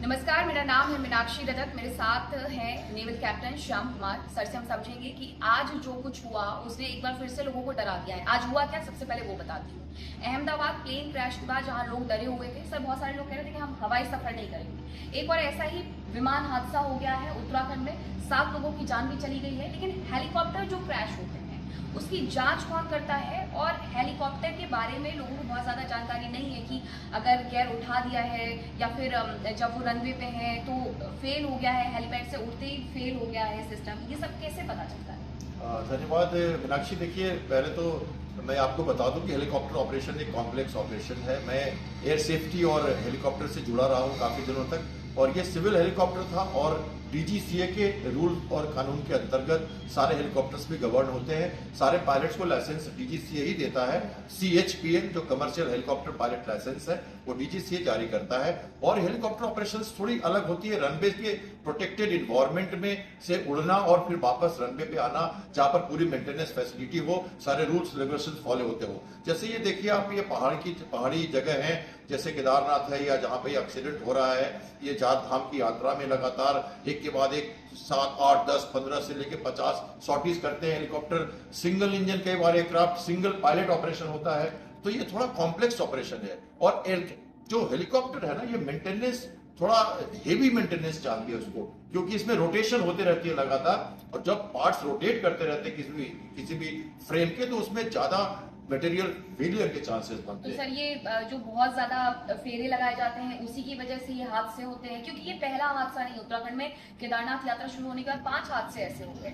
नमस्कार, मेरा नाम है मीनाक्षी रजक। मेरे साथ है naval captain Shyam Kumar. Sir से हम समझेंगे कि आज जो कुछ हुआ उसने एक बार फिर से लोगों को डरा दिया है। आज हुआ क्या, सबसे पहले वो बताती हूँ। अहमदाबाद प्लेन क्रैश के बाद जहाँ लोग डरे हुए थे, सर बहुत सारे लोग कह रहे थे कि हम हवाई सफर नहीं करेंगे। एक और ऐसा ही विमान हादसा हो गया है उत्तराखंड में, 7 लोगों की जान भी चली गई है। लेकिन हेलीकॉप्टर जो क्रैश होते हैं उसकी जांच कौन करता है, और हेलीकॉप्टर के बारे में लोगों को बहुत ज्यादा जानकारी नहीं है कि अगर गियर उठा दिया है या फिर जब वो रनवे पे है तो फेल हो गया है, हेलीपैड से उड़ते ही फेल हो गया है सिस्टम, ये सब कैसे पता चलता है? धन्यवाद मीनाक्षी। देखिए, पहले तो मैं आपको बता दूं कि हेलीकॉप्टर ऑपरेशन एक कॉम्प्लेक्स ऑपरेशन है। मैं एयर सेफ्टी और हेलीकॉप्टर से जुड़ा रहा हूं काफी दिनों तक, और ये सिविल हेलीकॉप्टर था और डीजीसीए के रूल और कानून के अंतर्गत सारे हेलीकॉप्टर्स भी गवर्न होते हैं। सारे पायलट्स को लाइसेंस डीजीसीए ही देता है। सीएचपीएल जो कमर्शियल हेलीकॉप्टर पायलट लाइसेंस है वो डीजीसीए जारी करता है। और हेलीकॉप्टर ऑपरेशंस थोड़ी अलग होती है। रनवे के प्रोटेक्टेड इन्वायरमेंट में से उड़ना और फिर वापस रनवे पे आना, जहां पर पूरी मेंटेनेंस फैसिलिटी हो, सारे रूल्स रेगुलेशंस फॉलो होते हो। जैसे ये देखिए आप, ये पहाड़ी जगह है, जैसे केदारनाथ है या जहां पे एक्सीडेंट हो रहा है। ये 4 धाम की यात्रा में लगातार एक के बाद एक 7, 8, 10, 15 से लेके 50 सॉर्टीज करते हैं हेलीकॉप्टर। सिंगल इंजन कई बार एयरक्राफ्ट सिंगल पायलट ऑपरेशन होता है, तो ये थोड़ा कॉम्प्लेक्स ऑपरेशन है। और जो हेलीकॉप्टर है ना, ये मेंटेनेंस थोड़ा हेवी मेंटेनेंस चाहती है उसको, क्योंकि इसमें रोटेशन होते रहती है लगातार, और जब पार्ट्स रोटेट करते रहते हैं किसी भी फ्रेम के, तो उसमें ज्यादा मटेरियल फेलियर के चांसेस बनते हैं। तो सर ये जो बहुत ज्यादा फेरे लगाए जाते हैं उसी की वजह से ये हादसे होते हैं, क्योंकि ये पहला हादसा नहीं। उत्तराखंड में केदारनाथ यात्रा शुरू होने के बाद 5 हादसे ऐसे हो गए।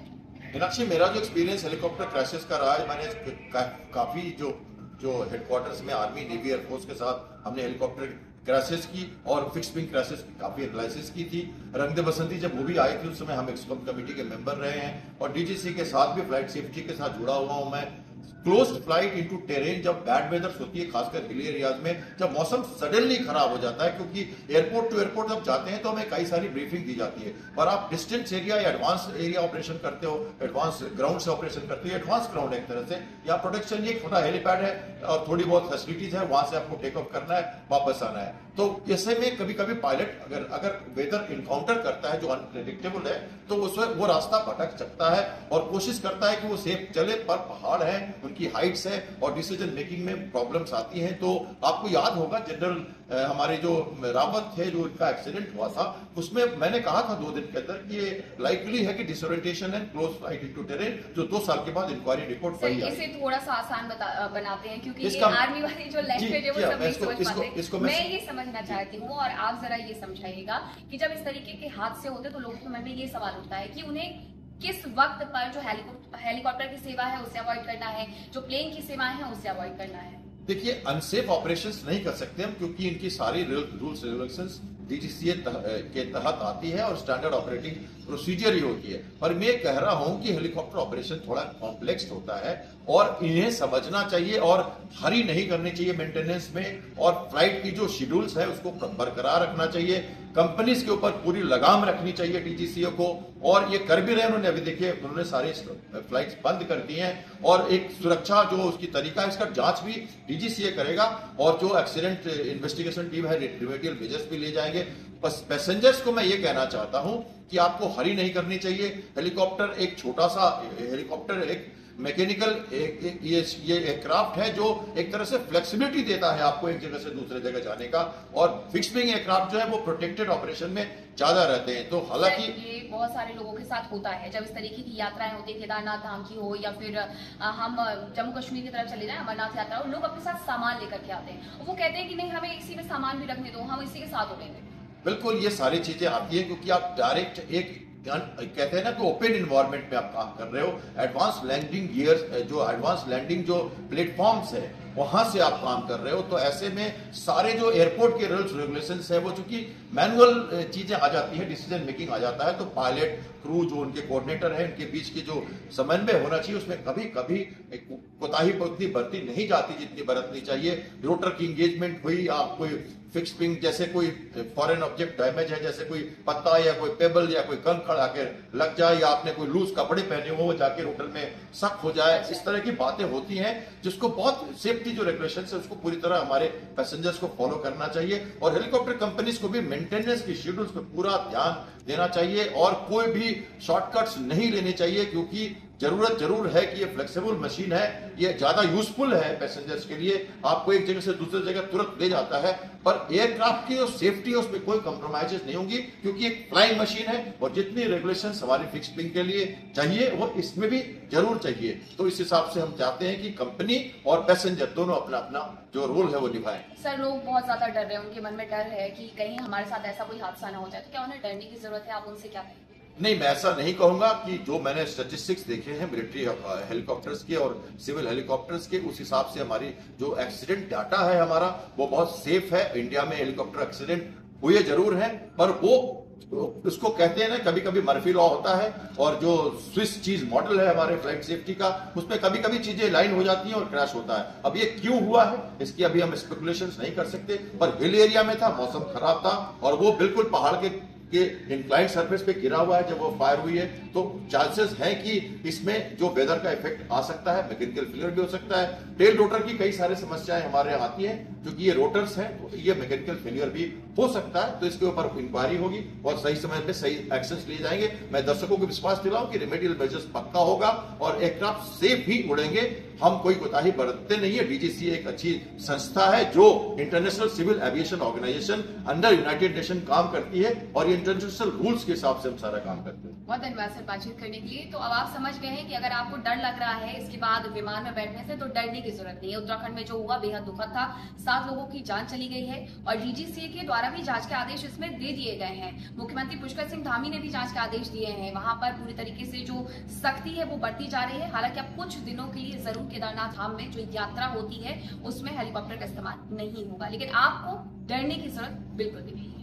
मीनाक्षी, मेरा जो एक्सपीरियंस हेलीकॉप्टर क्रैशेस का रहा है, मैंने काफी जो हेडक्वार्टर्स में आर्मी, नेवी, एयरफोर्स के साथ हमने हेलीकॉप्टर क्रैशेस की और फिक्स विंग क्रैशेस की काफी एनालिसिस की थी। रंगदे बसंती जब मूवी आई थी उस समय हम एक्सकॉम कमेटी के मेंबर रहे हैं, और डीजीसी के साथ भी फ्लाइट सेफ्टी के साथ जुड़ा हुआ हूं मैं। क्लोज्ड फ्लाइट इनटू टेरेन, जब बैड वेदर्स होती है खासकर हिली एरियाज में, जब मौसम सडनली खराब हो जाता है, क्योंकि एयरपोर्ट टू एयरपोर्ट जब जाते हैं तो हमें कई सारी ब्रीफिंग दी जाती है। पर आप डिस्टेंस एरिया या एडवांस एरिया ऑपरेशन करते हो, एडवांस ग्राउंड से ऑपरेशन करते हो, एडवांस ग्राउंड एक तरह से, या प्रोटेक्शन, ये छोटा हेलीपैड है और थोड़ी बहुत फैसिलिटीज है, वहां से आपको टेक ऑफ करना है, वापस आना है। तो ऐसे में कभी कभी पायलट अगर वेदर इनकाउंटर करता है जो अनप्रेडिक्टेबल है, तो वो रास्ता भटक सकता है और कोशिश करता है कि वो सेफ चले, पर पहाड़ है, उनकी हाइट्स है और डिसीजन मेकिंग में प्रॉब्लम्स आती हैं। तो आपको याद होगा जनरल हमारे जो रावत थे, जो इनका एक्सीडेंट हुआ था, उसमें मैंने कहा था 2 दिन के अंदर कि ये लाइकली है कि disorientation and close flight into terrain, जो 2 साल के बाद इंक्वायरी रिपोर्ट आई। इसे थोड़ा सा आसान बनाते हैं, क्योंकि ये आर्मी वाली जो लैंग्वेज है वो सब नहीं समझ पाते। मैं ये समझना चाहती हूँ और आप जरा ये समझाइएगा कि जब इस तरीके के हादसे होते तो लोगों के मन में ये सवाल उठता है कि उन्हें किस वक्त पर जो हेलीकॉप्टर की सेवा है उसे अवॉइड करना है, जो प्लेन की सेवाएं हैं उसे अवॉइड करना है। देखिए, अनसेफ ऑपरेशंस नहीं कर सकते हम, क्योंकि इनकी सारी रूल्स रेगुलेशंस डीजीसीए के तहत आती है और स्टैंडर्ड ऑपरेटिंग प्रोसीजर ही होती है। पर मैं कह रहा हूं कि हेलीकॉप्टर ऑपरेशन थोड़ा कॉम्प्लेक्स होता है और इन्हें समझना चाहिए और हरी नहीं करनी चाहिए मेंटेनेंस में, और फ्लाइट की जो शेड्यूल्स है उसको बरकरार रखना चाहिए। कंपनीज के ऊपर पूरी लगाम रखनी चाहिए डीजीसीए को, और ये कर भी रहे हैं उन्होंने। अभी देखिए, उन्होंने सारी फ्लाइट्स बंद कर दी हैं, और एक सुरक्षा जो उसकी तरीका है इसका जांच भी डीजीसीए करेगा, और जो एक्सीडेंट इन्वेस्टिगेशन टीम है रिमेडियल मेजर्स भी ले जाएंगे। बस पैसेंजर्स को मैं ये कहना चाहता हूं कि आपको हरी नहीं करनी चाहिए। हेलीकॉप्टर एक छोटा सा हेलीकॉप्टर, एक मैकेनिकल ये एयरक्राफ्ट है जो एक तरह से फ्लेक्सिबिलिटी देता है आपको एक जगह से दूसरे जगह जाने का, और फिक्स विंग एयरक्राफ्ट जो है वो प्रोटेक्टेड ऑपरेशन में ज्यादा रहते हैं। तो हालांकि ये बहुत सारे लोगों के साथ होता है, जब इस तरीके की यात्राएं होती है, केदारनाथ धाम की हो या फिर हम जम्मू कश्मीर की तरफ चले जाएं, अमरनाथ यात्रा हो, लोग अपने साथ सामान लेकर के आते हैं, वो कहते हैं कि नहीं हमें इसी में सामान भी रखने दो, हम इसी के साथ उड़ेंगे। बिल्कुल, ये सारी चीजें आती है क्योंकि आप डायरेक्ट एक कहते हैं ना कि ओपन इन्वायरमेंट में आप काम कर रहे हो। एडवांस लैंडिंग गियर्स, जो एडवांस लैंडिंग जो प्लेटफॉर्म्स है वहां से आप काम कर रहे हो, तो ऐसे में सारे जो एयरपोर्ट के रूल्स रेगुलेशंस है वो चूंकि मैनुअल चीजें आ जाती है, डिसीजन मेकिंग आ जाता है, तो पायलट क्रू जो उनके कोऑर्डिनेटर है इनके बीच की जो समन्वय होना चाहिए उसमें कभी कभी कोताही उतनी बरती नहीं जाती जितनी बरतनी चाहिए। रोटर की इंगेजमेंट हुई, आप कोई फिक्स विंग जैसे कोई फॉरेन ऑब्जेक्ट डैमेज है, जैसे कोई पत्ता या कोई पेबल या कोई कंकड़ आके लग जाए, या आपने कोई लूज कपड़े पहने हो जाके होटल में सक हो जाए, इस तरह की बातें होती हैं जिसको बहुत सेफ्टी जो रेगुलेशन है उसको पूरी तरह हमारे पैसेंजर्स को फॉलो करना चाहिए। और हेलीकॉप्टर कंपनीज को भी मेंटेनेंस की शेड्यूल्स पर पूरा ध्यान देना चाहिए और कोई भी शॉर्टकट्स नहीं लेने चाहिए, क्योंकि जरूरत जरूर है कि ये फ्लेक्सिबल मशीन है, ये ज्यादा यूजफुल है पैसेंजर्स के लिए, आपको एक जगह से दूसरी जगह तुरंत ले जाता है, पर एयरक्राफ्ट की जो सेफ्टी है उसमें कोई कॉम्प्रोमाइजेस नहीं होंगी, क्योंकि एक फ्लाइंग मशीन है और जितनी रेगुलेशन हमारी फिक्स विंग के लिए चाहिए वो इसमें भी जरूर चाहिए। तो इस हिसाब से हम चाहते हैं कि कंपनी और पैसेंजर दोनों अपना अपना जो रोल है वो निभाएं। सर, लोग बहुत ज्यादा डर रहे हैं, उनके मन में डर है कि कहीं हमारे साथ ऐसा कोई हादसा ना हो जाए, तो क्या उन्हें डरने की जरूरत है? आप उनसे क्या कहेंगे? नहीं, मैं ऐसा नहीं कहूंगा। कि जो मैंने स्टैटिस्टिक्स देखे हैं मिलिट्री हेलीकॉप्टर्स के और सिविल हेलीकॉप्टर्स के, उस हिसाब से हमारी जो एक्सीडेंट डाटा है हमारा वो बहुत सेफ है। इंडिया में हेलीकॉप्टर एक्सीडेंट हुए जरूर हैं, पर वो उसको कहते हैं ना, कभी कभी मर्फी लॉ होता है, और जो स्विस चीज मॉडल है हमारे फ्लाइट सेफ्टी का, उसमें कभी कभी चीजें लाइन हो जाती हैं और क्रैश होता है। अब ये क्यों हुआ है इसकी अभी हम स्पेकुलेशंस नहीं कर सकते, पर हिल एरिया में था, मौसम खराब था और वो बिल्कुल पहाड़ के इंक्लाइन सरफेस पे गिरा हुआ है जब वो फायर हुई है, तो चांसेस हैं कि इसमें जो वेदर का इफेक्ट आ सकता है, मैकेनिकल फेलियर भी हो सकता है। टेल रोटर की कई सारी समस्याएं हमारे यहाँ आती हैं, क्योंकि ये रोटर्स हैं तो ये मैकेनिकल फेलियर भी हो सकता है, तो इसके ऊपर इंक्वायरी होगी और सही समय पे सही एक्शंस लिए जाएंगे। मैं दर्शकों को विश्वास दिलाऊं कि रेमेडियल मेजर्स पक्का होगा और एयरक्राफ्ट सेफ ही उड़ेंगे। हम कोई कोताही बरतते नहीं है। डीजीसीए एक अच्छी संस्था है जो International Civil Aviation Organization under United Nation काम करती है और इंटरनेशनल रूल्स के हिसाब से हम सारा काम करते हैं। बहुत धन्यवाद सर बातचीत करने के लिए। तो अब आप समझ गए हैं कि अगर आपको डर लग रहा है इसके बाद विमान में बैठने से, तो डरने की जरूरत नहीं है। उत्तराखंड में जो हुआ बेहद दुखद था, 7 लोगों की जान चली गई है और डीजीसीए के द्वारा भी जांच के आदेश इसमें दे दिए गए हैं। मुख्यमंत्री पुष्कर सिंह धामी ने भी जांच के आदेश दिए हैं। वहां पर पूरी तरीके से जो सख्ती है वो बढ़ती जा रही है। हालांकि अब कुछ दिनों के लिए जरूर केदारनाथ धाम में जो यात्रा होती है उसमें हेलीकॉप्टर का इस्तेमाल नहीं होगा, लेकिन आपको डरने की जरूरत बिल्कुल भी नहीं है।